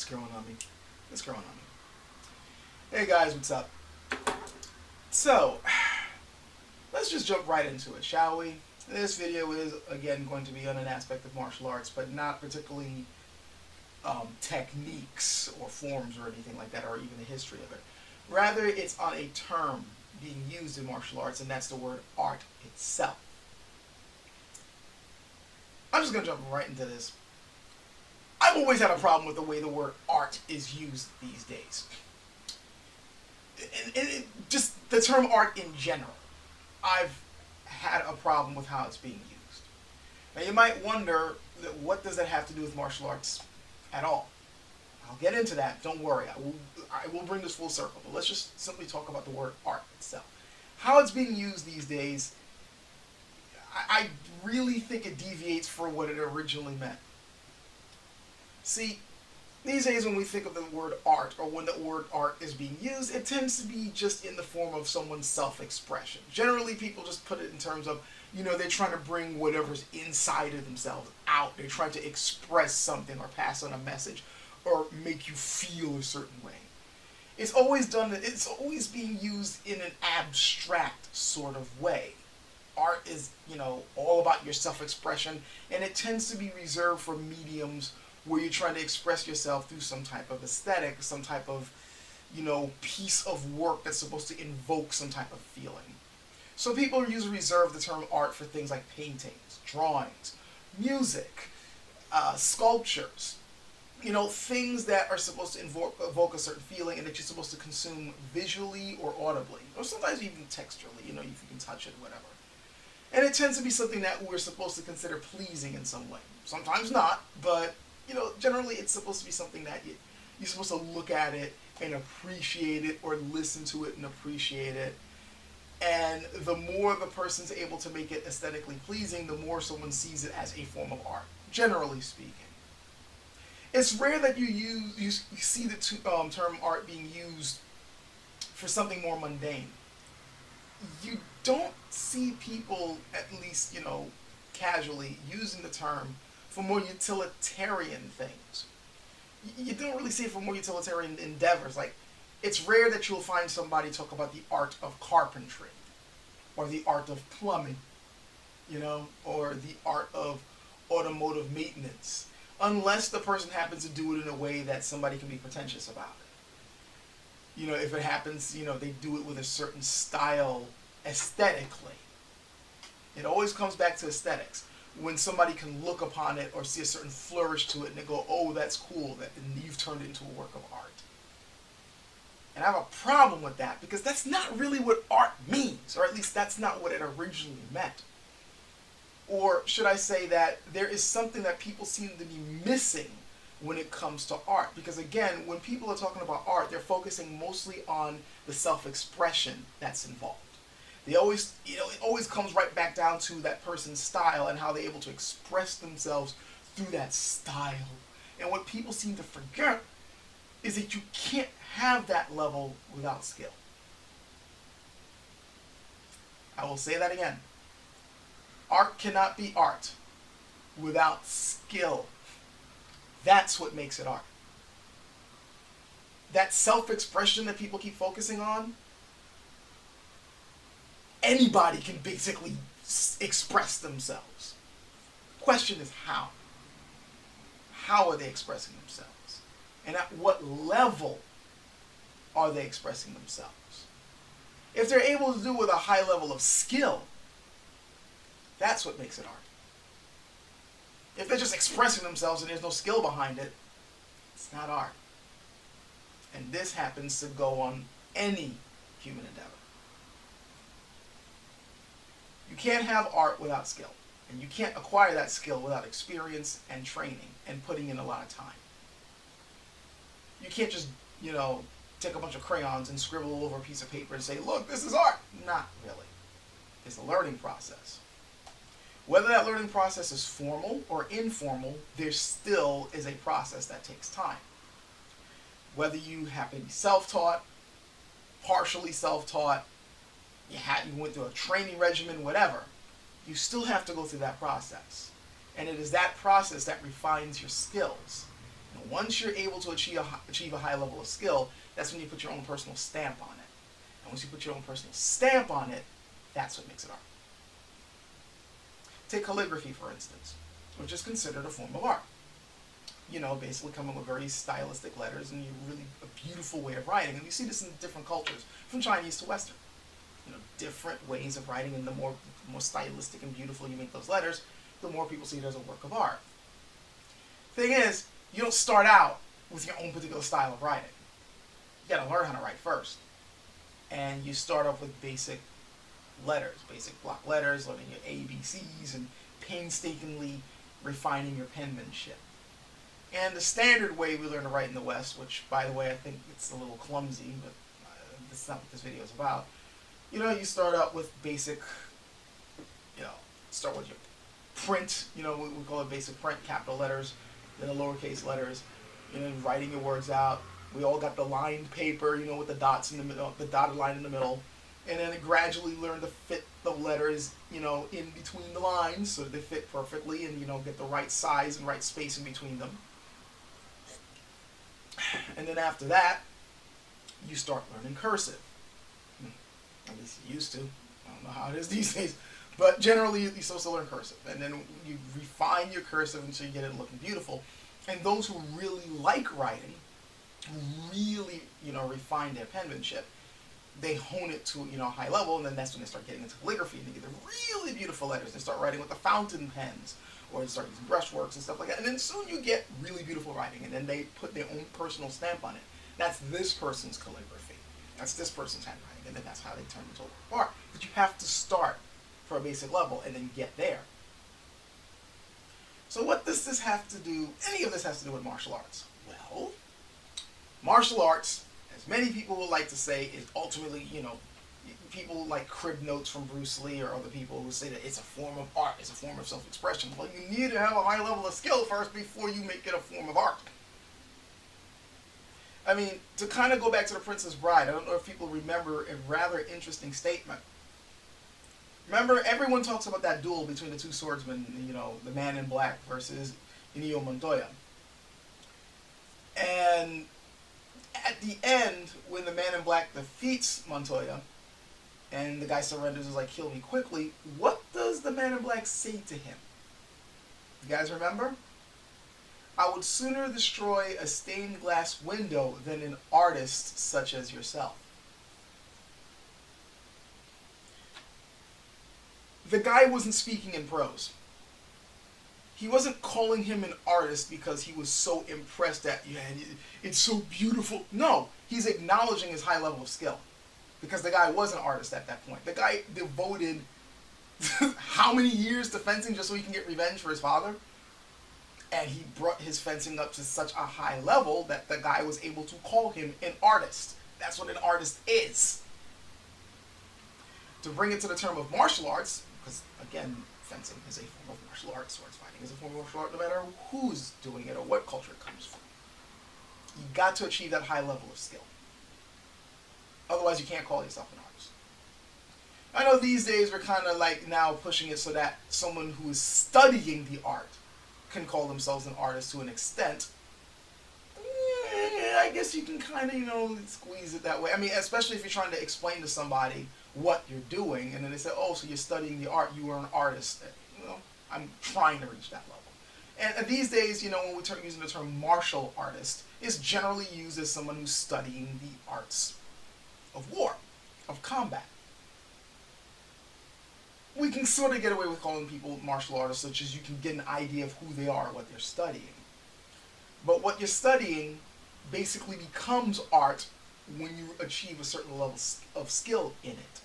It's growing on me. It's growing on me. Hey guys, what's up? So, let's just jump right into it, shall we? This video is, again, going to be on an aspect of martial arts, but not particularly techniques or forms or anything like that, or even the history of it. Rather, it's on a term being used in martial arts, and that's the word art itself. I'm just going to jump right into this. I've always had a problem with the way the word art is used these days. Just the term art in general. I've had a problem with how it's being used. Now you might wonder, what does that have to do with martial arts at all? I'll get into that, don't worry. I will bring this full circle, but let's just simply talk about the word art itself. How it's being used these days, I really think it deviates from what it originally meant. See, these days when we think of the word art, or when the word art is being used, it tends to be just in the form of someone's self-expression. Generally, people just put it in terms of, they're trying to bring whatever's inside of themselves out. They're trying to express something or pass on a message or make you feel a certain way. It's always being used in an abstract sort of way. Art is, all about your self-expression, and it tends to be reserved for mediums where you're trying to express yourself through some type of aesthetic, some type of, piece of work that's supposed to invoke some type of feeling. So people usually reserve the term art for things like paintings, drawings, music, sculptures, things that are supposed to evoke a certain feeling and that you're supposed to consume visually or audibly, or sometimes even texturally, if you can touch it, whatever. And it tends to be something that we're supposed to consider pleasing in some way. Sometimes not, but generally it's supposed to be something that you're supposed to look at it and appreciate it, or listen to it and appreciate it. And the more the person's able to make it aesthetically pleasing, the more someone sees it as a form of art, generally speaking. It's rare that you see the term art being used for something more mundane. You don't see people, at least, casually, using the term for more utilitarian things. You don't really see it for more utilitarian endeavors. Like, it's rare that you'll find somebody talk about the art of carpentry, or the art of plumbing, or the art of automotive maintenance, unless the person happens to do it in a way that somebody can be pretentious about it. If it happens, they do it with a certain style aesthetically. It always comes back to aesthetics. When somebody can look upon it or see a certain flourish to it and they go, oh, that's cool, and you've turned it into a work of art. And I have a problem with that, because that's not really what art means, or at least that's not what it originally meant. Or should I say that there is something that people seem to be missing when it comes to art. Because again, when people are talking about art, they're focusing mostly on the self-expression that's involved. They always, it always comes right back down to that person's style and how they're able to express themselves through that style. And what people seem to forget is that you can't have that level without skill. I will say that again. Art cannot be art without skill. That's what makes it art. That self-expression that people keep focusing on, anybody can basically express themselves. The question is how. How are they expressing themselves? And at what level are they expressing themselves? If they're able to do it with a high level of skill, that's what makes it art. If they're just expressing themselves and there's no skill behind it, it's not art. And this happens to go on any human endeavor. You can't have art without skill. And you can't acquire that skill without experience and training and putting in a lot of time. You can't just, take a bunch of crayons and scribble all over a piece of paper and say, look, this is art. Not really. It's a learning process. Whether that learning process is formal or informal, there still is a process that takes time. Whether you happen to be self-taught, partially self-taught, you went through a training regimen, whatever, you still have to go through that process. And it is that process that refines your skills. And once you're able to achieve a high level of skill, that's when you put your own personal stamp on it. And once you put your own personal stamp on it, that's what makes it art. Take calligraphy, for instance, which is considered a form of art. You know, basically coming with very stylistic letters and really a beautiful way of writing. And you see this in different cultures, from Chinese to Western. You know, different ways of writing, and the more stylistic and beautiful you make those letters, the more people see it as a work of art. Thing is, you don't start out with your own particular style of writing. You gotta learn how to write first. And you start off with basic letters, basic block letters, learning your ABCs, and painstakingly refining your penmanship. And the standard way we learn to write in the West, which, by the way, I think it's a little clumsy, but that's not what this video is about. You know, you start out with basic, start with your print, we call it basic print, capital letters, then the lowercase letters, writing your words out. We all got the lined paper, with the dots in the middle, the dotted line in the middle. And then gradually learn to fit the letters, in between the lines so that they fit perfectly and, get the right size and right space in between them. And then after that, you start learning cursive. At least you used to. I don't know how it is these days. But generally, you're supposed to learn cursive. And then you refine your cursive until you get it looking beautiful. And those who really like writing, really, refine their penmanship, they hone it to, a high level, and then that's when they start getting into calligraphy, and they get the really beautiful letters. They start writing with the fountain pens, or they start using brushworks and stuff like that. And then soon you get really beautiful writing, and then they put their own personal stamp on it. That's this person's calligraphy. That's this person's handwriting. And then that's how they turn into a work of art. But you have to start for a basic level and then get there. So what does this have to do, any of this has to do with martial arts? Well, martial arts, as many people would like to say, is ultimately, people like crib notes from Bruce Lee or other people who say that it's a form of art, it's a form of self-expression. Well, you need to have a high level of skill first before you make it a form of art. I mean, to kind of go back to The Princess Bride, I don't know if people remember a rather interesting statement. Remember, everyone talks about that duel between the two swordsmen, the man in black versus Inigo Montoya. And at the end, when the man in black defeats Montoya, and the guy surrenders, is like, kill me quickly, what does the man in black say to him? You guys remember? I would sooner destroy a stained glass window than an artist such as yourself. The guy wasn't speaking in prose. He wasn't calling him an artist because he was so impressed that, it's so beautiful. No, he's acknowledging his high level of skill. Because the guy was an artist at that point. The guy devoted how many years to fencing just so he can get revenge for his father? And he brought his fencing up to such a high level that the guy was able to call him an artist. That's what an artist is. To bring it to the term of martial arts, because again, fencing is a form of martial arts, swords fighting is a form of martial art, no matter who's doing it or what culture it comes from. You got to achieve that high level of skill. Otherwise, you can't call yourself an artist. I know these days we're kind of like now pushing it so that someone who is studying the art can call themselves an artist to an extent. I guess you can kind of, squeeze it that way. I mean, especially if you're trying to explain to somebody what you're doing, and then they say, oh, so you're studying the art, you are an artist. I'm trying to reach that level. And these days, when we're using the term martial artist, it's generally used as someone who's studying the arts of war, of combat. We can sort of get away with calling people martial artists, such as you can get an idea of who they are, what they're studying. But what you're studying basically becomes art when you achieve a certain level of skill in it.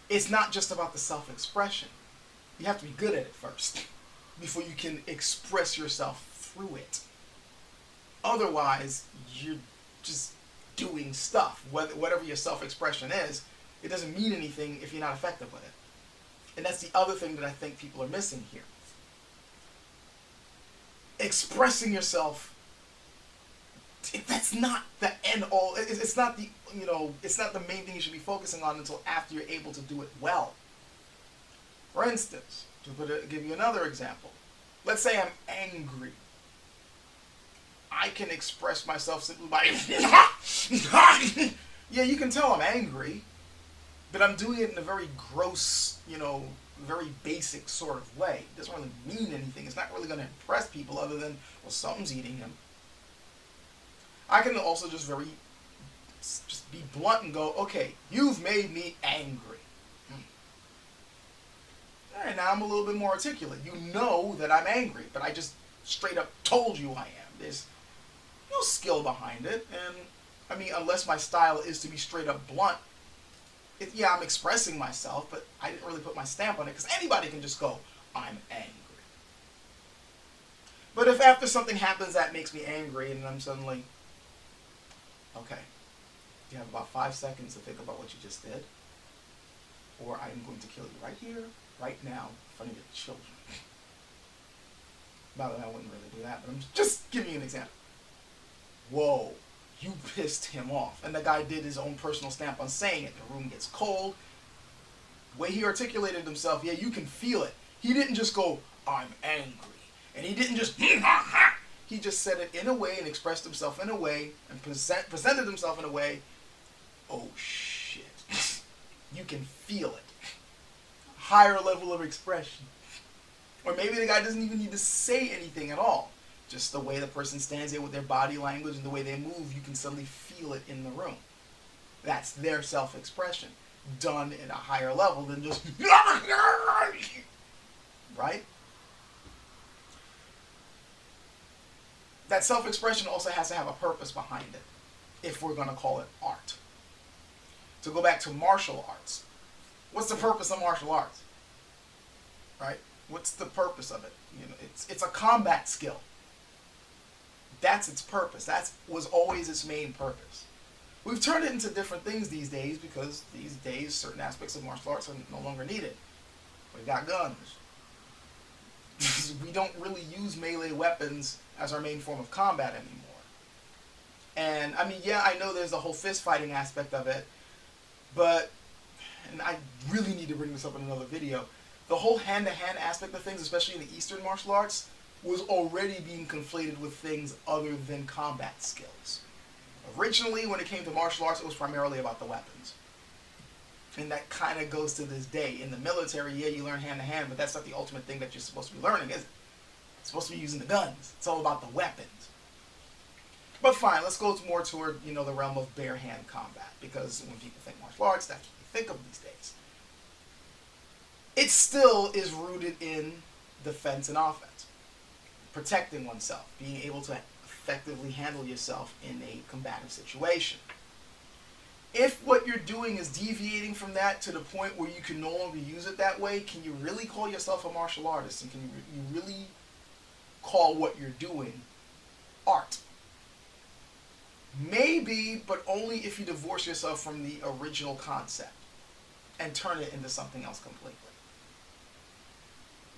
It's not just about the self-expression. You have to be good at it first before you can express yourself through it. Otherwise, you're just doing stuff. Whatever your self-expression is, it doesn't mean anything if you're not effective with it. And that's the other thing that I think people are missing here. Expressing yourself, that's not the end all. It's not the, it's not the main thing you should be focusing on until after you're able to do it well. For instance, to give you another example, let's say I'm angry. I can express myself simply by yeah, you can tell I'm angry, but I'm doing it in a very gross, very basic sort of way. It doesn't really mean anything. It's not really going to impress people other than, well, something's eating him. I can also just be blunt and go, okay, you've made me angry. All right, now I'm a little bit more articulate. You know that I'm angry, but I just straight up told you I am. There's no skill behind it, and I mean, unless my style is to be straight up blunt, yeah, I'm expressing myself, but I didn't really put my stamp on it, because anybody can just go, I'm angry. But if after something happens that makes me angry, and I'm suddenly, okay, you have about 5 seconds to think about what you just did, or I'm going to kill you right here, right now, in front of your children. By the way, I wouldn't really do that, but I'm just giving you an example. Whoa, you pissed him off. And the guy did his own personal stamp on saying it. The room gets cold. The way he articulated himself, yeah, you can feel it. He didn't just go, I'm angry. And he didn't just, he just said it in a way and expressed himself in a way and presented himself in a way, oh shit. You can feel it. Higher level of expression. Or maybe the guy doesn't even need to say anything at all. Just the way the person stands there with their body language and the way they move, you can suddenly feel it in the room. That's their self-expression, done at a higher level than just, right? That self-expression also has to have a purpose behind it, if we're going to call it art. To go back to martial arts, what's the purpose of martial arts? Right? What's the purpose of it? It's a combat skill. That's its purpose. That was always its main purpose. We've turned it into different things these days because these days certain aspects of martial arts are no longer needed. We've got guns. We don't really use melee weapons as our main form of combat anymore. And I mean, yeah, I know there's the whole fist fighting aspect of it, but, and I really need to bring this up in another video, the whole hand-to-hand aspect of things, especially in the Eastern martial arts, was already being conflated with things other than combat skills. Originally, when it came to martial arts, it was primarily about the weapons. And that kind of goes to this day. In the military, yeah, you learn hand-to-hand, but that's not the ultimate thing that you're supposed to be learning, is it? You're supposed to be using the guns. It's all about the weapons. But fine, let's go more toward, the realm of bare hand combat, because when people think martial arts, that's what they think of these days. It still is rooted in defense and offense. Protecting oneself, being able to effectively handle yourself in a combative situation. If what you're doing is deviating from that to the point where you can no longer use it that way, can you really call yourself a martial artist? And can you really call what you're doing art? Maybe, but only if you divorce yourself from the original concept and turn it into something else completely.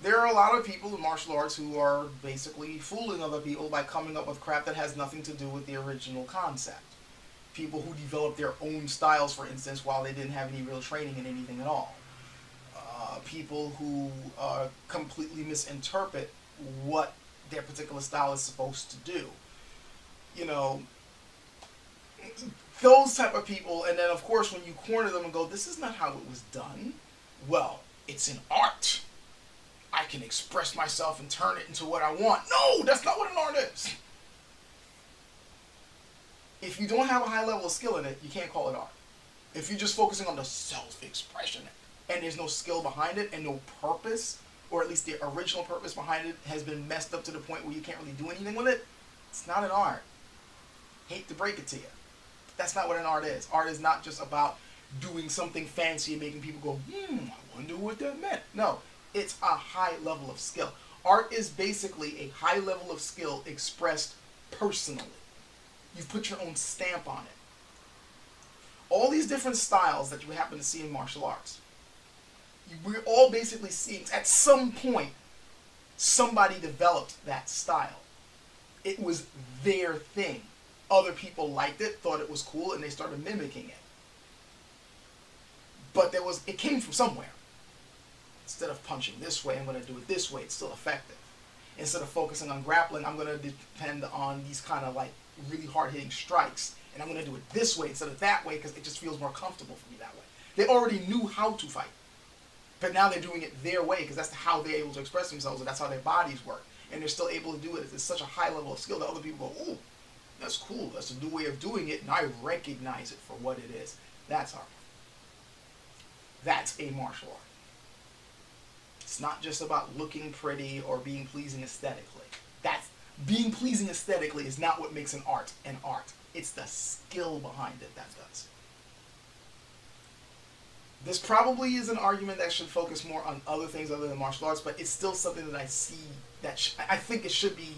There are a lot of people in martial arts who are basically fooling other people by coming up with crap that has nothing to do with the original concept. People who develop their own styles, for instance, while they didn't have any real training in anything at all. People who completely misinterpret what their particular style is supposed to do. Those type of people, and then of course when you corner them and go, this is not how it was done. Well, it's an art. I can express myself and turn it into what I want. No, that's not what an art is. If you don't have a high level of skill in it, you can't call it art. If you're just focusing on the self-expression and there's no skill behind it and no purpose, or at least the original purpose behind it has been messed up to the point where you can't really do anything with it, it's not an art. Hate to break it to you. That's not what an art is. Art is not just about doing something fancy and making people go, I wonder what that meant. No. It's a high level of skill. Art is basically a high level of skill expressed personally. You've put your own stamp on it. All these different styles that you happen to see in martial arts, we're all basically seeing, at some point, somebody developed that style. It was their thing. Other people liked it, thought it was cool, and they started mimicking it. But it came from somewhere. Instead of punching this way, I'm going to do it this way. It's still effective. Instead of focusing on grappling, I'm going to depend on these kind of like really hard-hitting strikes. And I'm going to do it this way instead of that way because it just feels more comfortable for me that way. They already knew how to fight. But now they're doing it their way because that's how they're able to express themselves and that's how their bodies work. And they're still able to do it. It's such a high level of skill that other people go, ooh, that's cool. That's a new way of doing it. And I recognize it for what it is. That's art. That's a martial art. It's not just about looking pretty or being pleasing aesthetically. Being pleasing aesthetically is not what makes an art. It's the skill behind it that does. This probably is an argument that should focus more on other things other than martial arts, but it's still something that I see that I think it should be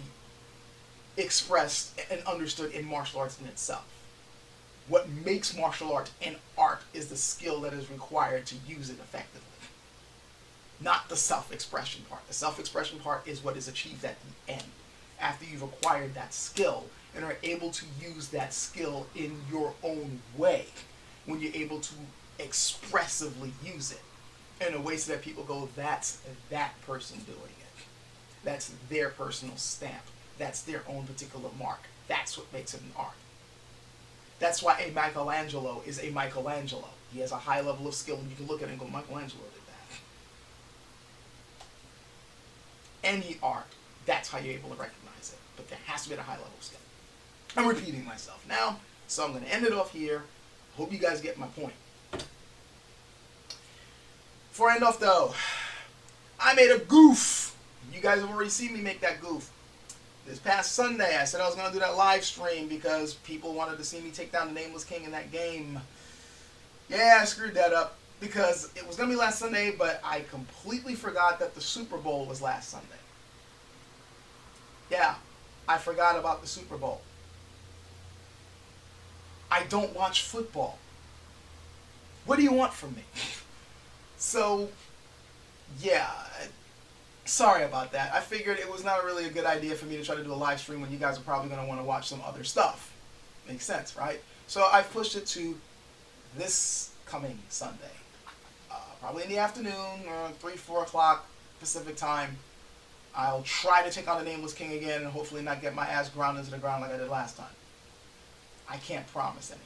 expressed and understood in martial arts in itself. What makes martial art an art is the skill that is required to use it effectively. Not the self-expression part. The self-expression part is what is achieved at the end, after you've acquired that skill and are able to use that skill in your own way, when you're able to expressively use it in a way so that people go, that's that person doing it. That's their personal stamp. That's their own particular mark. That's what makes it an art. That's why a Michelangelo is a Michelangelo. He has a high level of skill, and you can look at it and go, Michelangelo did that. Any art, that's how you're able to recognize it. But there has to be a high level of skill. I'm repeating myself now, so I'm going to end it off here. Hope you guys get my point. Before I end off, though, I made a goof. You guys have already seen me make that goof. This past Sunday, I said I was going to do that live stream because people wanted to see me take down the Nameless King in that game. Yeah, I screwed that up because it was going to be last Sunday, but I completely forgot that the Super Bowl was last Sunday. Yeah, I forgot about the Super Bowl. I don't watch football. What do you want from me? So, yeah, sorry about that. I figured it was not really a good idea for me to try to do a live stream when you guys are probably going to want to watch some other stuff. Makes sense, right? So I've pushed it to this coming Sunday. Probably in the afternoon, 3, 4 o'clock Pacific time. I'll try to take on the Nameless King again and hopefully not get my ass ground into the ground like I did last time. I can't promise anything.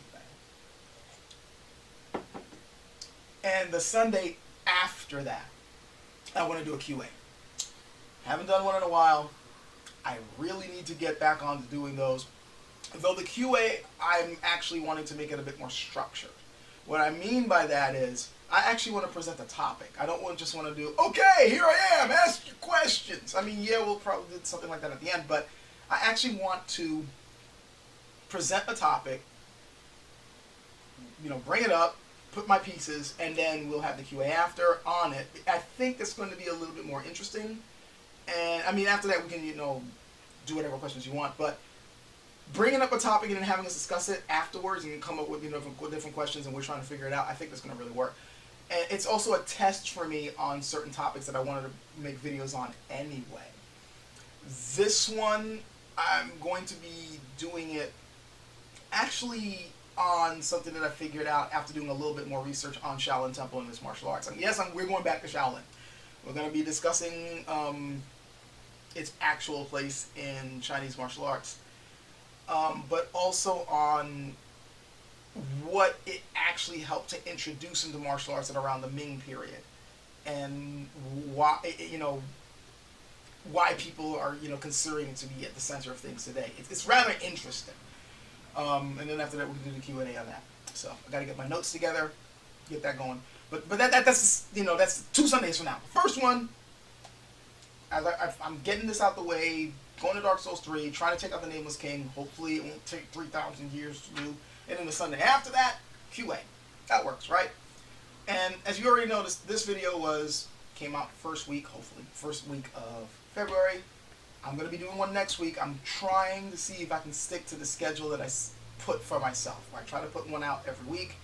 And the Sunday after that, I want to do a QA. Haven't done one in a while. I really need to get back on to doing those. Though the QA, I'm actually wanting to make it a bit more structured. What I mean by that is, I actually want to present a topic. I don't just want to do, okay, here I am, ask your questions. I mean, yeah, we'll probably do something like that at the end, but I actually want to present a topic, bring it up, put my pieces, and then we'll have the QA after on it. I think it's going to be a little bit more interesting. And, I mean, after that, we can, do whatever questions you want. But bringing up a topic and then having us discuss it afterwards and come up with, different questions and we're trying to figure it out, I think that's going to really work. And it's also a test for me on certain topics that I wanted to make videos on anyway. This one, I'm going to be doing it actually on something that I figured out after doing a little bit more research on Shaolin Temple and its martial arts. And yes, we're going back to Shaolin. We're going to be discussing its actual place in Chinese martial arts, but also on what it actually helped to introduce into martial arts at around the Ming period, and why why people are considering it to be at the center of things today. It's rather interesting. And then after that, we can do the Q&A on that. So I got to get my notes together, get that going. But that's that's 2 Sundays from now. First one, I'm getting this out the way, going to Dark Souls 3, trying to take out the Nameless King. Hopefully it won't take 3,000 years to do. And then the Sunday after that, QA. That works, right? And as you already noticed, this video came out first week of February. I'm going to be doing one next week. I'm trying to see if I can stick to the schedule that I put for myself. I try to put one out every week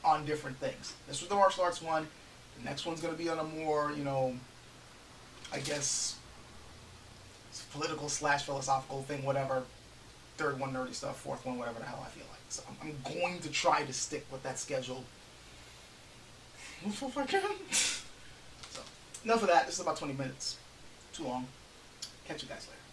on different things. This was the martial arts one. The next one's going to be on a more, I guess, political / philosophical thing, whatever. Third one, nerdy stuff. Fourth one, whatever the hell I feel like. So I'm going to try to stick with that schedule if I can. So enough of that. This is about 20 minutes. Too long. Catch you guys later.